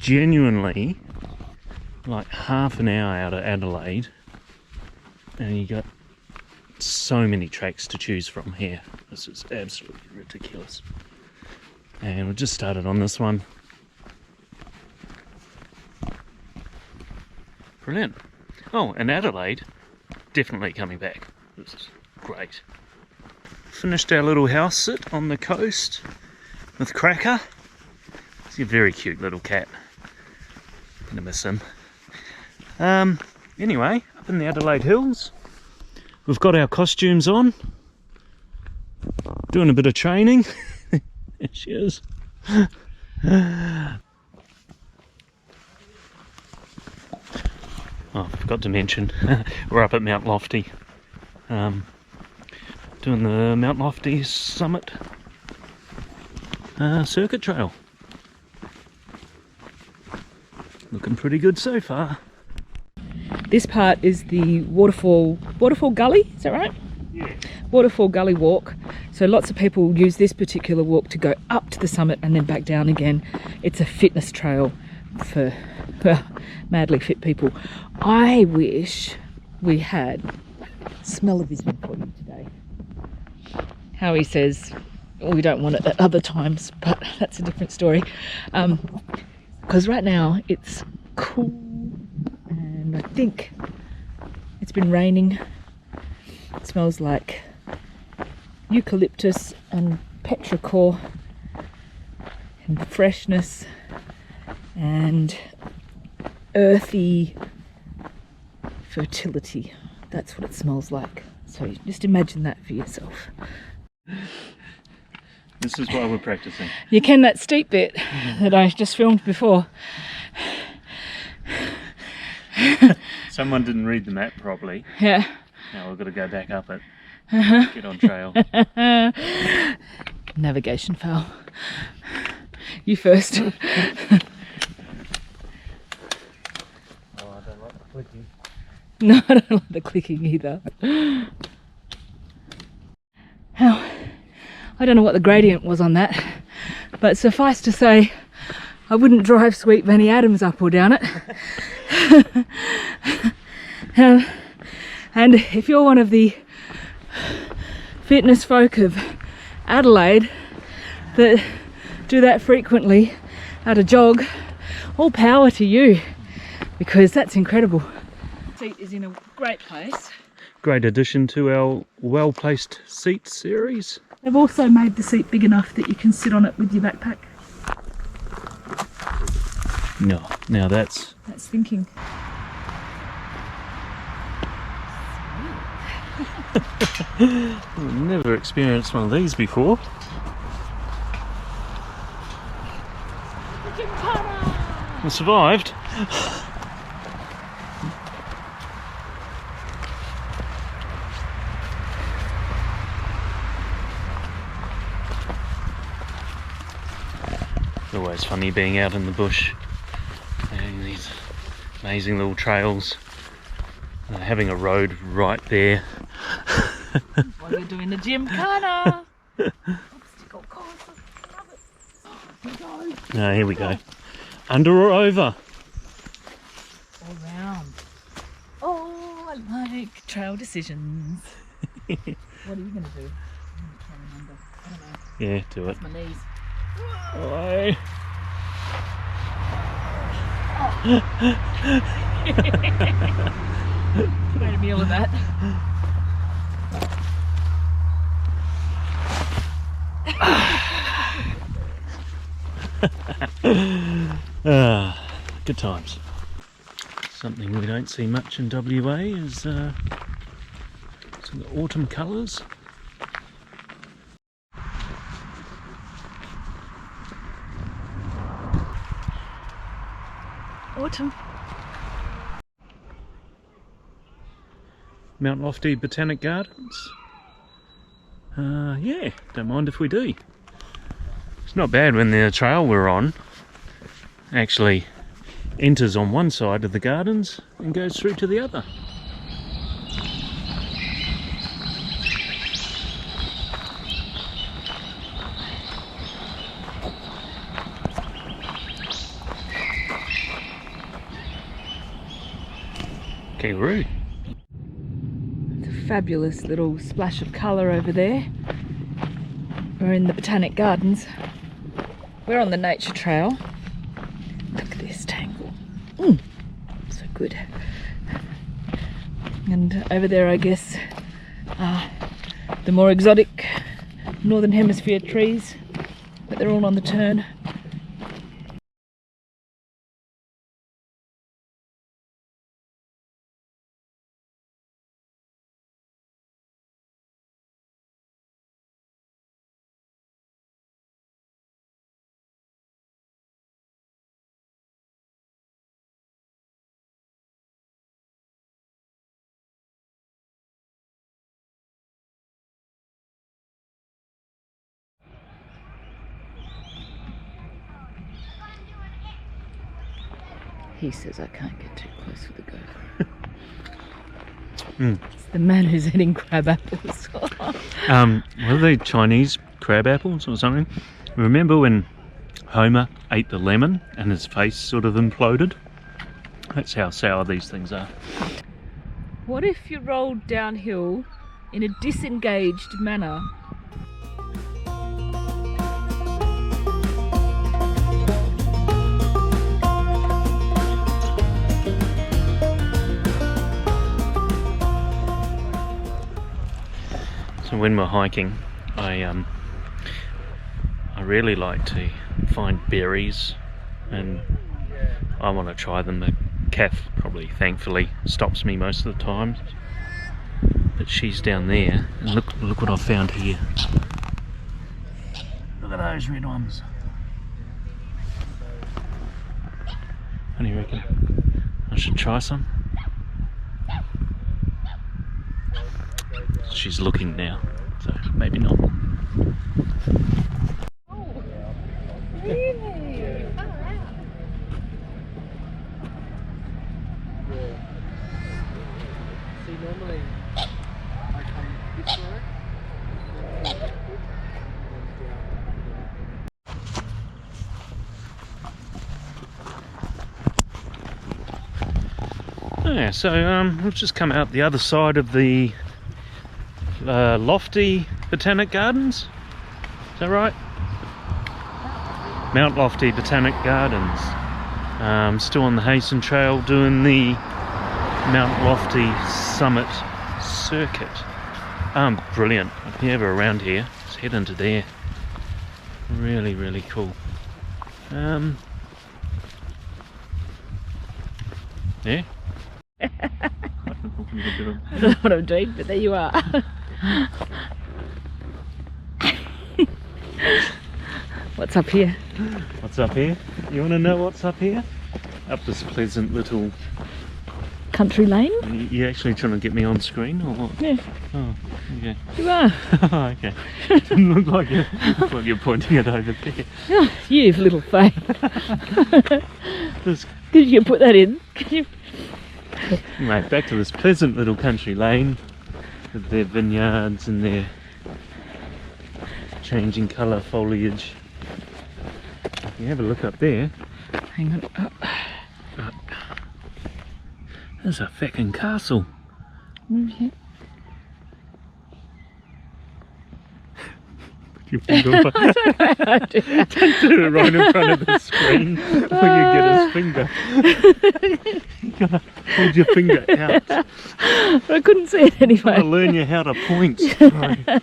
genuinely like half an hour out of Adelaide, and you got so many tracks to choose from here. This is absolutely ridiculous. And we just started on this one. Brilliant. Oh, and Adelaide, definitely coming back. This is great. Finished our little house sit on the coast with Cracker. He's a very cute little cat. Gonna miss him. Anyway, up in the Adelaide Hills, we've got our costumes on, doing a bit of training. There she is. Oh, I forgot to mention, we're up at Mount Lofty, doing the Mount Lofty Summit circuit trail. Looking pretty good so far. This part is the Waterfall Gully, is that right? Yeah. Waterfall Gully walk. So lots of people use this particular walk to go up to the summit and then back down again. It's a fitness trail for, well, madly fit people. I wish we had smell-o-vision for you today. Howie says we don't want it at other times, but that's a different story. Because right now it's cool and I think it's been raining. It smells like eucalyptus and petrichor and freshness and earthy fertility. That's what it smells like. So just imagine that for yourself. This is why we're practicing. You can that steep bit that I just filmed before. Someone didn't read the map properly. Yeah. Now we've got to go back up it. Get on trail. Navigation fail. You first. Oh, I don't like the clicking. No, I don't like the clicking either. Now, I don't know what the gradient was on that, but suffice to say, I wouldn't drive Sweet Vanny Adams up or down it. And if you're one of the fitness folk of Adelaide that do that frequently at a jog, all power to you, because that's incredible. The seat is in a great place. Great addition to our well-placed seat series. They've also made the seat big enough that you can sit on it with your backpack. No, now that's thinking. I've never experienced one of these before. I survived. It's always funny being out in the bush and these amazing little trails, having a road right there. While you're doing the gymkhana. Obstacle course. Love it. Ah, here we go. Under or over? All round. Oh, I like trail decisions. What are you going to do? I can't remember. I don't know. Yeah, do it. It's my knees. Oh. Made a meal of that. Good times. Something we don't see much in WA is some of the autumn colours. Autumn. Mount Lofty Botanic Gardens. Yeah, don't mind if we do. It's not bad when the trail we're on actually enters on one side of the gardens and goes through to the other. Kangaroo. It's a fabulous little splash of colour over there. We're in the Botanic Gardens. We're on the nature trail. Look at this tangle. So good. And over there, I guess, the more exotic Northern Hemisphere trees, but they're all on the turn. He says I can't get too close with the GoPro. It's the man who's eating crab apples. What are they, Chinese crab apples or something? Remember when Homer ate the lemon and his face sort of imploded? That's how sour these things are. What if you rolled downhill in a disengaged manner? So when we're hiking, I really like to find berries, and I want to try them. The calf probably, thankfully, stops me most of the time, but she's down there. And look what I found here. Look at those red ones. What do you reckon? I should try some. She's looking now, so maybe not. Oh, really? Oh, wow. See, normally I come this way. Yeah, so we've just come out the other side of the Lofty Botanic Gardens. Is that right? Mount Lofty Botanic Gardens. Still on the Heysen Trail doing the Mount Lofty Summit circuit. Brilliant. If you're ever around here, let's head into there. Really, really cool. Yeah. I don't know what I'm doing, but there you are. What's up here? What's up here? You want to know what's up here? Up this pleasant little... Country lane? You actually trying to get me on screen or what? Yeah. Oh, okay. You are. Oh, okay. Doesn't look like you're pointing it over there. Oh, you've little faith. This, Could you put that in? Could you? right, back to this pleasant little country lane with their vineyards and their changing colour foliage. If you have a look up there, Hang on. Oh. there's a feckin' castle. Okay. Your finger don't do it right in front of the screen before you get his finger. You gotta hold your finger out. But I couldn't see it anyway. I'll learn you how to point. I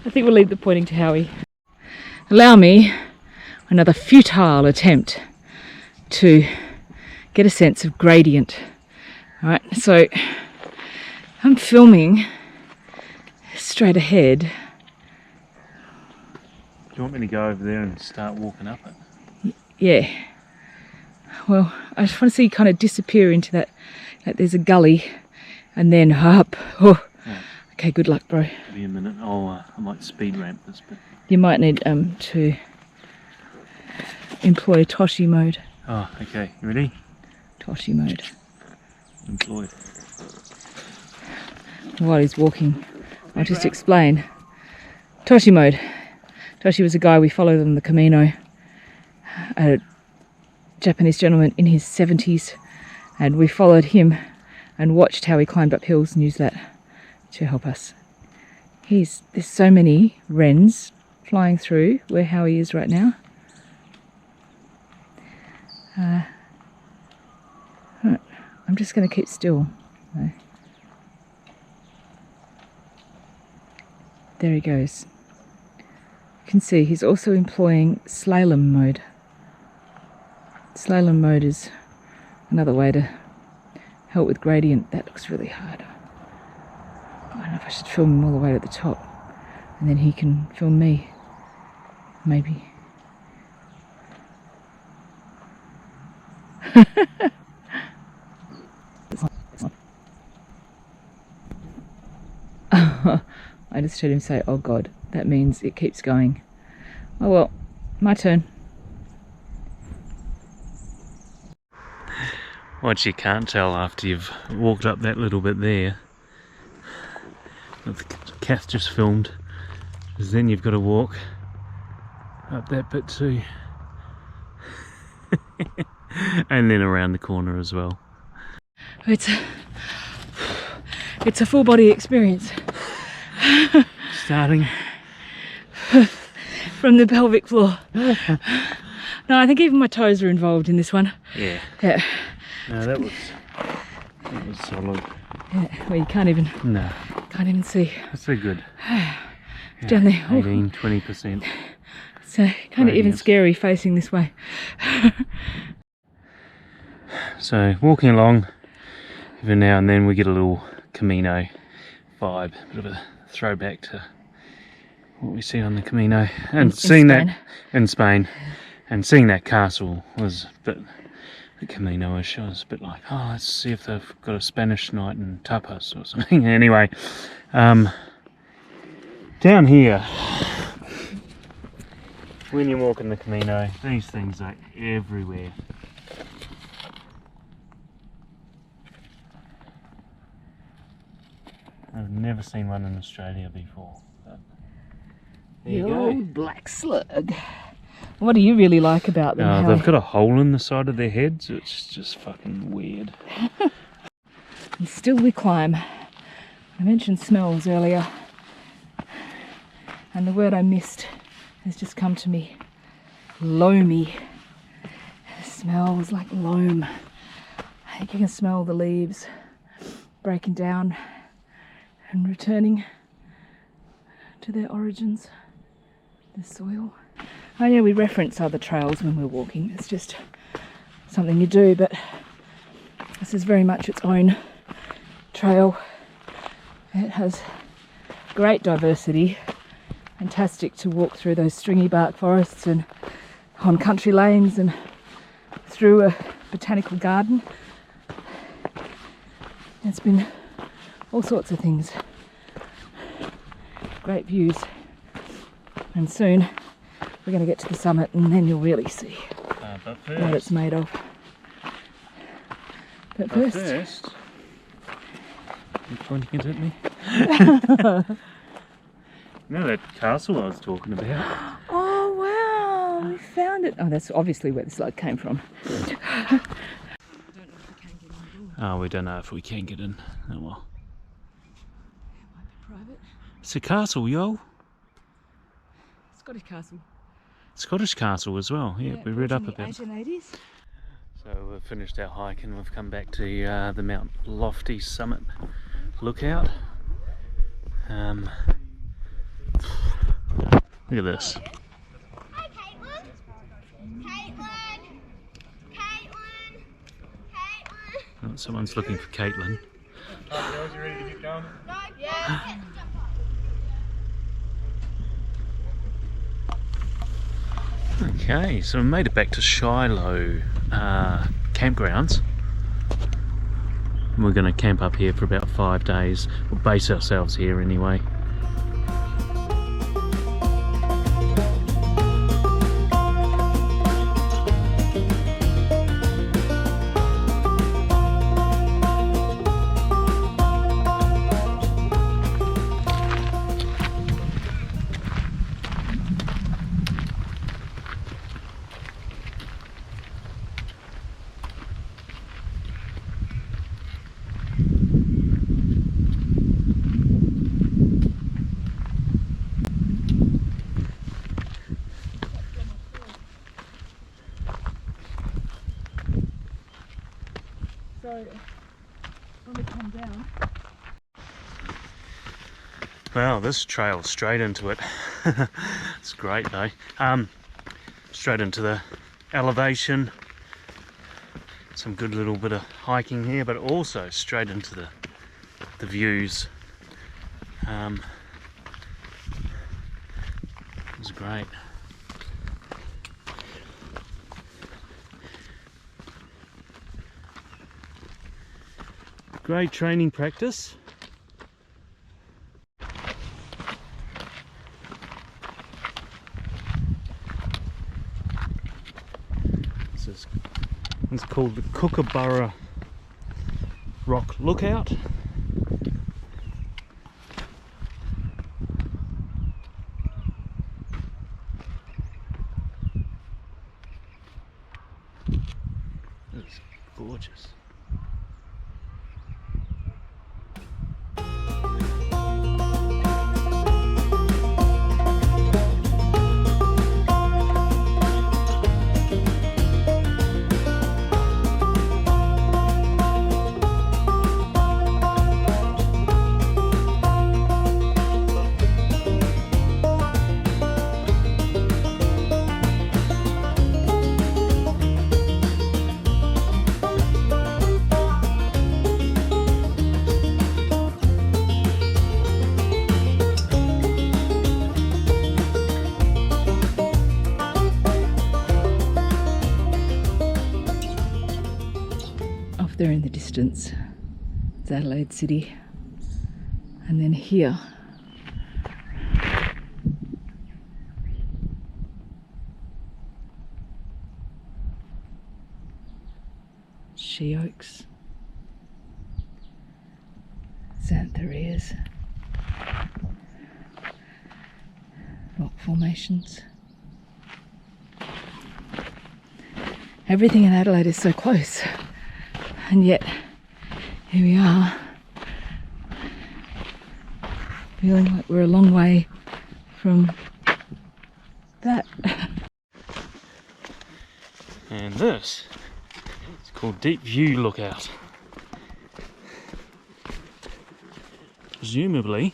think we'll leave the pointing to Howie. Allow me another futile attempt to get a sense of gradient. Alright, so I'm filming straight ahead. Do you want me to go over there and start walking up it? Yeah. Well, I just want to see you kind of disappear into that. Like there's a gully, and then up. Oh. Yeah. Okay, good luck, bro. Give me a minute. I might speed ramp this bit. You might need to employ Toshi mode. Oh, okay. You ready? Toshi mode. Employed. While he's walking, I'll just explain. Toshi mode. Toshi was a guy we followed on the Camino, a Japanese gentleman in his 70s, and we followed him and watched how he climbed up hills and used that to help us. There's so many wrens flying through where Howie is right now. Right, I'm just going to keep still. There he goes. You can see he's also employing slalom mode. Slalom mode is another way to help with gradient. That looks really hard. I don't know if I should film him all the way to the top and then he can film me. Maybe. I just heard him say, "Oh God," that means it keeps going. Oh well, my turn. What you can't tell after you've walked up that little bit there, that Kath just filmed, is then you've got to walk up that bit too. And then around the corner as well. It's a full body experience. Starting from the pelvic floor. No, I think even my toes are involved in this one. Yeah. Yeah. No, that was solid. Yeah, well, you can't even see. That's so good. Down there. 18-20%. So kind of even scary facing this way. So walking along, even now and then we get a little Camino vibe, a bit of a throwback to what we see on the Camino, and seeing that in Spain, and seeing that castle was a bit the Camino-ish. I was a bit like, oh, let's see if they've got a Spanish night and tapas or something. Anyway, down here, when you're walking the Camino, these things are everywhere. I've never seen one in Australia before. But there you go. Old black slug. What do you really like about them? They've got a hole in the side of their heads. It's just fucking weird. And still we climb. I mentioned smells earlier, and the word I missed has just come to me. Loamy. It smells like loam. I think you can smell the leaves breaking down and returning to their origins, the soil. I know we reference other trails when we're walking, it's just something you do, but this is very much its own trail. It has great diversity, fantastic to walk through those stringy bark forests and on country lanes and through a botanical garden. It's been all sorts of things. Great views. And soon we're going to get to the summit and then you'll really see what it's made of. But first... You're pointing it at me? You know that castle I was talking about? Oh wow, we found it. Oh, that's obviously where the slug came from. Oh, we don't know if we can get in. Oh well. It might be private. It's a castle, yo. Scottish castle. Scottish castle as well. Yeah, we read up about it. 1880s. So we've finished our hike and we've come back to the Mount Lofty summit lookout. Look at this. Hi, Caitlin. Caitlin. Oh, someone's looking for Caitlin. Girls, you ready to get going? No, yeah. Okay, so we made it back to Shiloh campgrounds. And we're going to camp up here for about 5 days. We'll base ourselves here anyway. So when we come down, Wow, this trail straight into it. It's great though. Straight into the elevation. Some good little bit of hiking here, but also straight into the views. It's great. Great training practice. It's called the Kookaburra Rock Lookout. It's gorgeous. there in the distance, it's Adelaide City. And then here, she oaks, xantharias, rock formations. Everything in Adelaide is so close, and yet here we are, feeling like we're a long way from that. And this is called Deep View Lookout. Presumably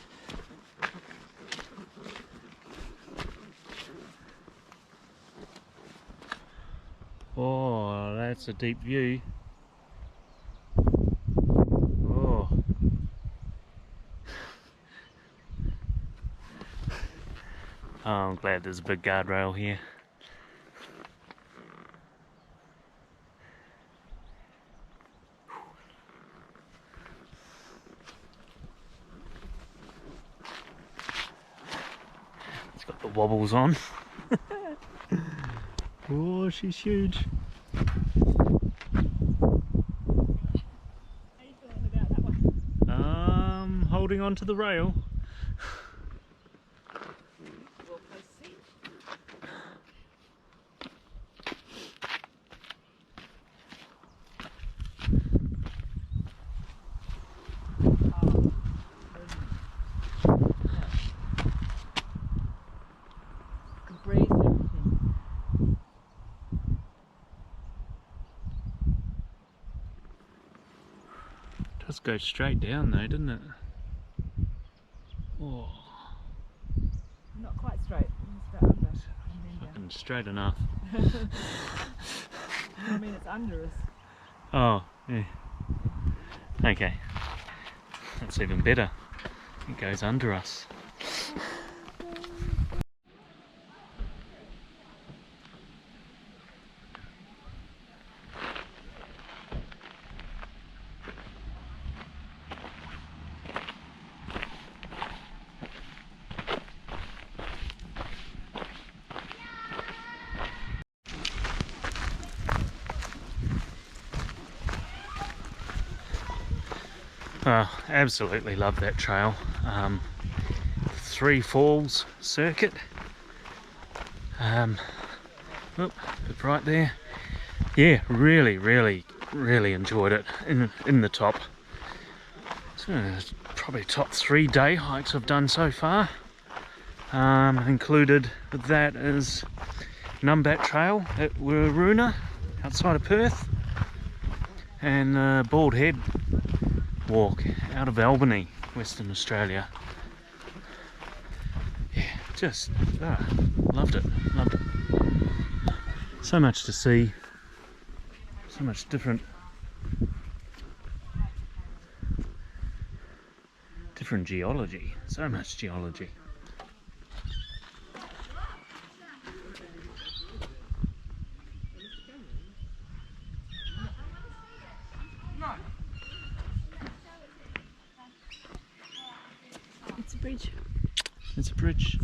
oh, that's a deep view. Oh. Oh, I'm glad there's a big guardrail here. It's got the wobbles on. Oh, she's huge. How are you feeling about that one? Holding on to the rail. Well, proceed. Breathe everything. Does go straight down though, doesn't it? Oh, Not quite straight. It's about under. And then fucking straight enough. down. I mean, it's under us. Oh, yeah. Okay. That's even better. It goes under us. Oh, absolutely love that trail. 3 Falls circuit. Oop, it's right there. Yeah, really enjoyed it in the top. So it's probably top 3 day hikes I've done so far. Included with that is Numbat Trail at Waroona outside of Perth. and Bald Head Walk out of Albany, Western Australia. Yeah, just loved it. So much to see, so much different geology, so much geology. It's a bridge. It's a bridge.